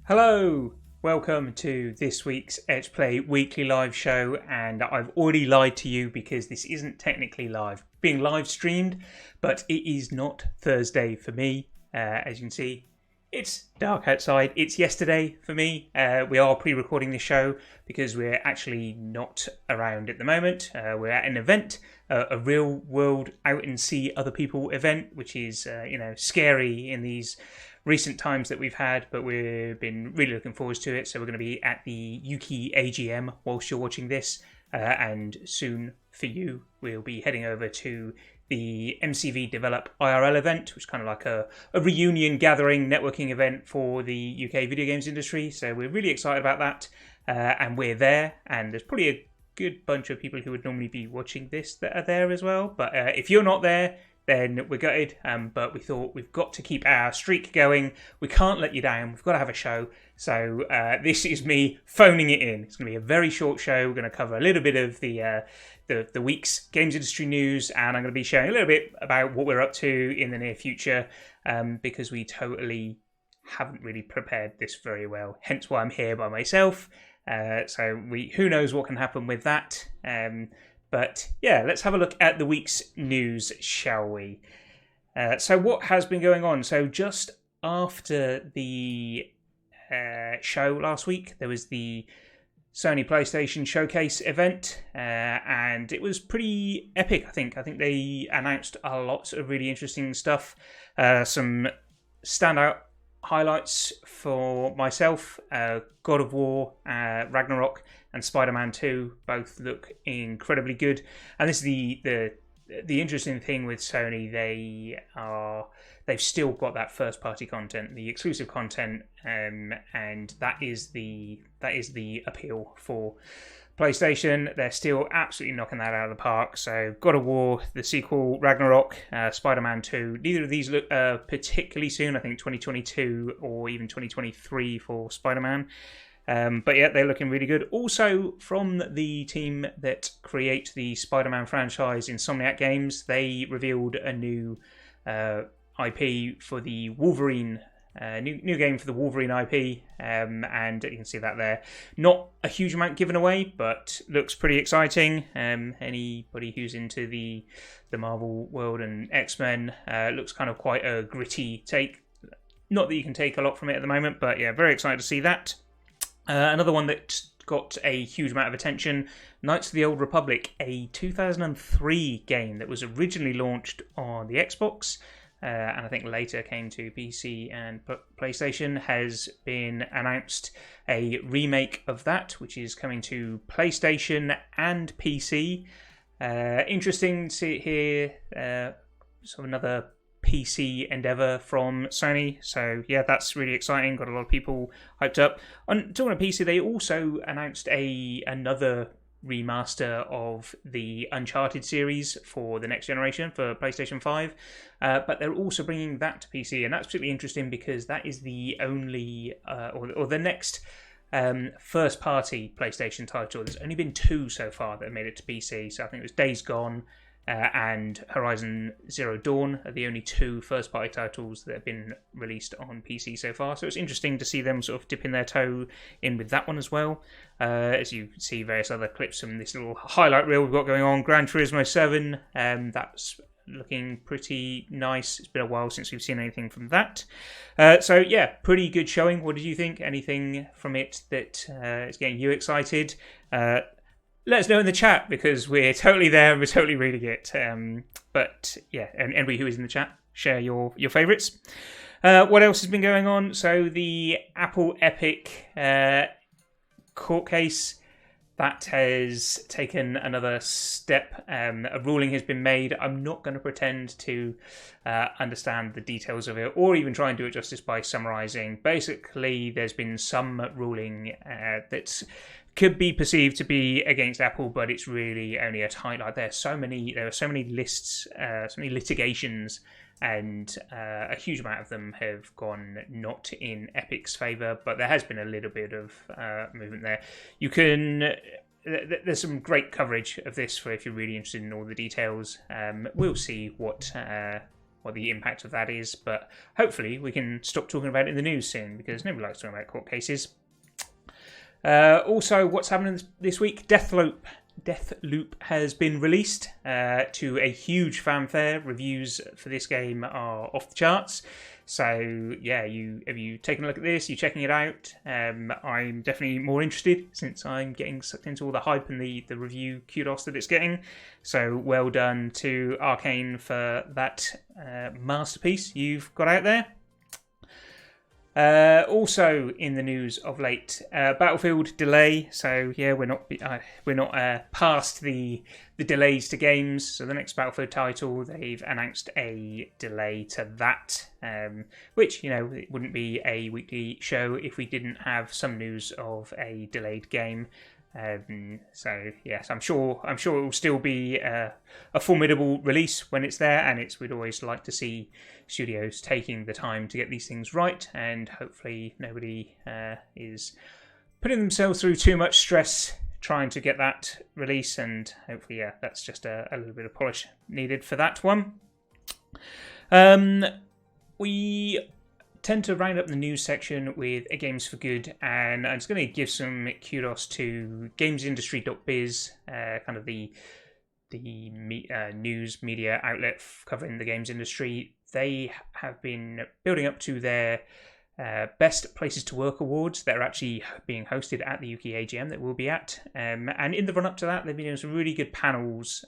Hello, welcome to this week's Etch Play weekly live show, and I've already lied to you because this isn't technically live, being live streamed, but it is not Thursday for me. As you can see, it's dark outside. It's yesterday for me. We are pre-recording the show because we're actually not around at the moment. We're at an event, a real world out and see other people event, which is scary in these recent times that we've had, but we've been really looking forward to it. So we're going to be at the Yuki AGM whilst you're watching this, and soon for you we'll be heading over to the MCV Develop IRL event, which is kind of like a reunion gathering networking event for the UK video games industry. So we're really excited about that, and we're there, and there's probably a good bunch of people who would normally be watching this that are there as well. But if you're not there, then we're gutted, but we thought we've got to keep our streak going. We can't let you down. We've got to have a show. So this is me phoning it in. It's going to be a very short show. We're going to cover a little bit of the week's games industry news, and I'm going to be sharing a little bit about what we're up to in the near future, because we totally haven't really prepared this very well. Hence why I'm here by myself. So who knows what can happen with that. But yeah, let's have a look at the week's news, shall we? So what has been going on? So just after the show last week, there was the Sony PlayStation Showcase event, and it was pretty epic, I think. I think they announced a lot of really interesting stuff. Some standout highlights for myself: God of War, Ragnarok, and Spider-Man 2 both look incredibly good. And this is the interesting thing with Sony. They've still got that first-party content, the exclusive content, and that is the appeal for PlayStation. They're still absolutely knocking that out of the park. So God of War, the sequel, Ragnarok, Spider-Man 2, neither of these look particularly soon. I think 2022 or even 2023 for Spider-Man. But yeah, they're looking really good. Also, from the team that create the Spider-Man franchise, Insomniac Games, they revealed a new IP for the Wolverine, new game for the Wolverine IP, and you can see that there. Not a huge amount given away, but looks pretty exciting. Anybody who's into the Marvel world and X-Men, looks kind of quite a gritty take. Not that you can take a lot from it at the moment, but yeah, very excited to see that. Another one that got a huge amount of attention, Knights of the Old Republic, a 2003 game that was originally launched on the Xbox, and I think later came to PC and PlayStation, has been announced a remake of that, which is coming to PlayStation and PC. Interesting to hear sort of another PC endeavor from Sony. So yeah, that's really exciting. Got a lot of people hyped up. On talking about PC, they also announced another remaster of the Uncharted series for the next generation for PlayStation 5, but they're also bringing that to PC, and that's particularly interesting because that is the only or the next first-party PlayStation title. There's only been two so far that have made it to PC. So I think it was Days Gone and Horizon Zero Dawn are the only two first-party titles that have been released on PC so far. So it's interesting to see them sort of dipping their toe in with that one as well. As you see various other clips from this little highlight reel we've got going on. Gran Turismo 7, that's looking pretty nice. It's been a while since we've seen anything from that. So yeah, pretty good showing. What did you think? Anything from it that is getting you excited? Let us know in the chat, because we're totally there and we're totally reading it. But yeah, and anybody who is in the chat, share your favourites. What else has been going on? So the Apple Epic court case, that has taken another step. A ruling has been made. I'm not going to pretend to understand the details of it or even try and do it justice by summarising. Basically, there's been some ruling that's could be perceived to be against Apple, but it's really only a tiny. Like there are so many lists, so many litigations, and a huge amount of them have gone not in Epic's favour. But there has been a little bit of movement there. You can. There's some great coverage of this for if you're really interested in all the details. We'll see what what the impact of that is, but hopefully we can stop talking about it in the news soon, because nobody likes talking about court cases. Also, what's happening this week? Deathloop has been released to a huge fanfare. Reviews for this game are off the charts. So yeah, have you taken a look at this? You checking it out? I'm definitely more interested since I'm getting sucked into all the hype and the review kudos that it's getting. So well done to Arcane for that masterpiece you've got out there. Also in the news of late, Battlefield delay. So yeah, we're not past the delays to games. So the next Battlefield title, they've announced a delay to that, which it wouldn't be a weekly show if we didn't have some news of a delayed game. So yes, I'm sure it will still be a formidable release when it's there, and we'd always like to see studios taking the time to get these things right, and hopefully nobody is putting themselves through too much stress trying to get that release, and hopefully that's just a little bit of polish needed for that one. We tend to round up the news section with a Games for Good, and I'm just going to give some kudos to gamesindustry.biz, kind of the news media outlet covering the games industry. They have been building up to their Best Places to Work awards that are actually being hosted at the UK AGM that we'll be at. And in the run-up to that, they've been doing some really good panels,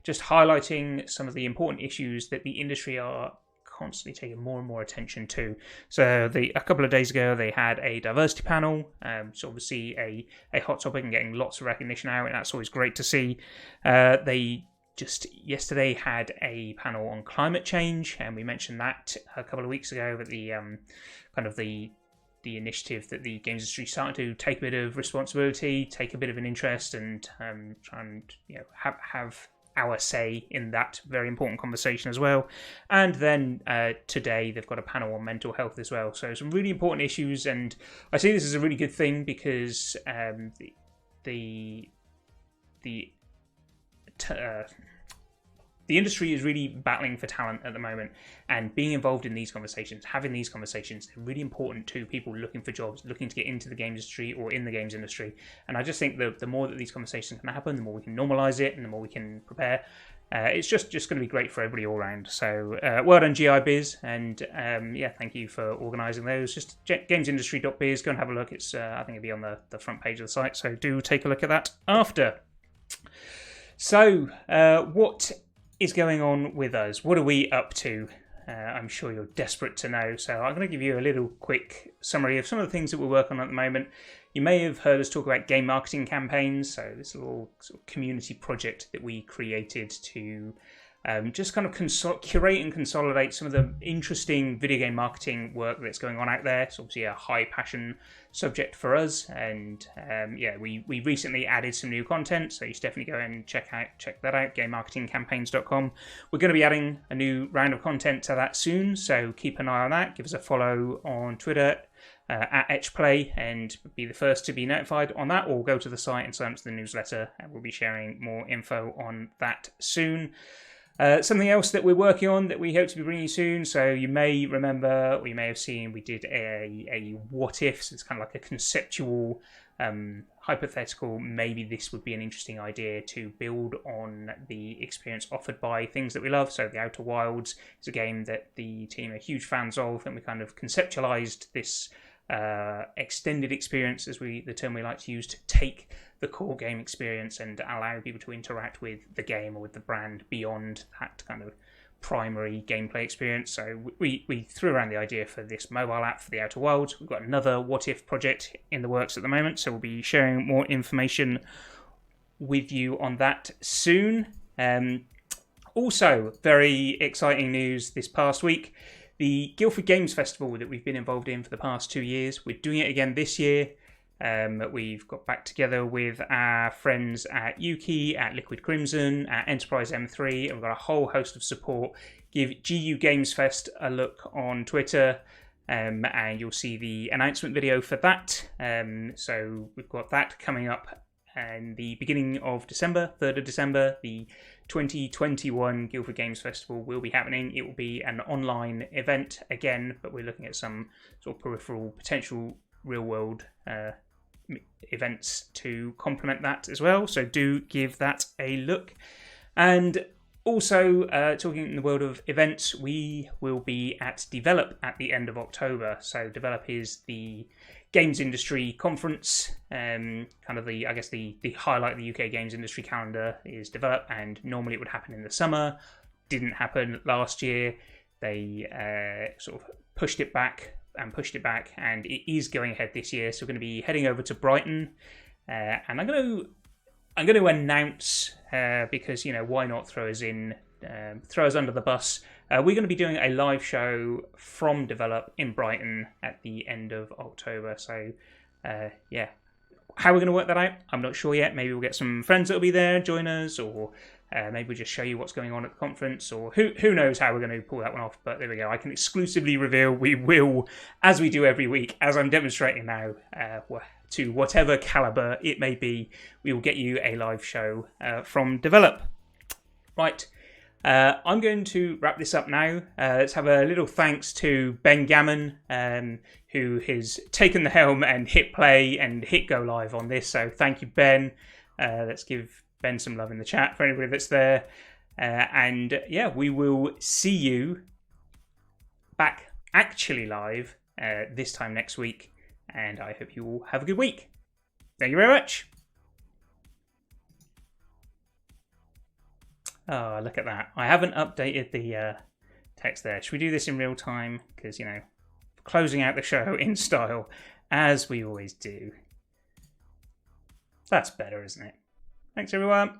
just highlighting some of the important issues that the industry are constantly taking more and more attention to. So a couple of days ago they had a diversity panel, so obviously a hot topic and getting lots of recognition out, and that's always great to see. They just yesterday had a panel on climate change, and we mentioned that a couple of weeks ago, that the kind of the initiative that the games industry started to take a bit of responsibility, take a bit of an interest, and try and have our say in that very important conversation as well. And then today they've got a panel on mental health as well. So some really important issues, and I see this as a really good thing because the industry is really battling for talent at the moment, and being involved in these conversations, having these conversations, are really important to people looking for jobs, looking to get into the games industry or in the games industry. And I just think the more that these conversations can happen, the more we can normalise it, and the more we can prepare. It's just going to be great for everybody all round. So well done GI Biz, and thank you for organising those. Just gamesindustry.biz, go and have a look. It's I think it'll be on the front page of the site, so do take a look at that after. So what is going on with us? What are we up to? I'm sure you're desperate to know, so I'm going to give you a little quick summary of some of the things that we're working on at the moment. You may have heard us talk about game marketing campaigns, so this little sort of community project that we created to just kind of curate and consolidate some of the interesting video game marketing work that's going on out there. It's obviously a high passion subject for us, and we recently added some new content, so you should definitely go and check that out, gamemarketingcampaigns.com. We're going to be adding a new round of content to that soon, so keep an eye on that. Give us a follow on Twitter at Etch and be the first to be notified on that, or go to the site and sign up to the newsletter, and we'll be sharing more info on that soon. Something else that we're working on that we hope to be bringing soon. So you may remember, or you may have seen, we did a what if. So it's kind of like a conceptual, hypothetical. Maybe this would be an interesting idea to build on the experience offered by things that we love. So The Outer Wilds is a game that the team are huge fans of, and we kind of conceptualized this extended experience, as the term we like to use, to take the core game experience and allow people to interact with the game or with the brand beyond that kind of primary gameplay experience. So we threw around the idea for this mobile app for The Outer Wilds. We've got another what if project in the works at the moment, so we'll be sharing more information with you on that soon. Also, very exciting news this past week. The Guilford Games Festival that we've been involved in for the past 2 years, we're doing it again this year. We've got back together with our friends at Yuki, at Liquid Crimson, at Enterprise M3, and we've got a whole host of support. Give GU Games Fest a look on Twitter, and you'll see the announcement video for that. So we've got that coming up in the beginning of December, 3rd of December. The 2021 Guilford Games Festival will be happening. It will be an online event again, but we're looking at some sort of peripheral, potential real-world events to complement that as well. So do give that a look. And also, talking in the world of events, we will be at Develop at the end of October. So Develop is the games industry conference. Kind of the highlight of the UK games industry calendar is Develop, and normally it would happen in the summer. Didn't happen last year. They sort of pushed it back, and it is going ahead this year. So we're going to be heading over to Brighton, and I'm going to announce, because, why not throw us under the bus. We're going to be doing a live show from Develop in Brighton at the end of October. So, how we're going to work that out, I'm not sure yet. Maybe we'll get some friends that will be there, join us, or maybe we'll just show you what's going on at the conference, or who knows how we're going to pull that one off. But there we go. I can exclusively reveal we will, as we do every week, as I'm demonstrating now, to whatever caliber it may be, we will get you a live show from Develop. Right. I'm going to wrap this up now. Let's have a little thanks to Ben Gammon, who has taken the helm and hit play and hit go live on this. So thank you, Ben. Let's give Ben some love in the chat for anybody that's there. And we will see you back actually live this time next week. And I hope you all have a good week. Thank you very much. Oh, look at that. I haven't updated the text there. Should we do this in real time? Because, closing out the show in style, as we always do. That's better, isn't it? Thanks, everyone.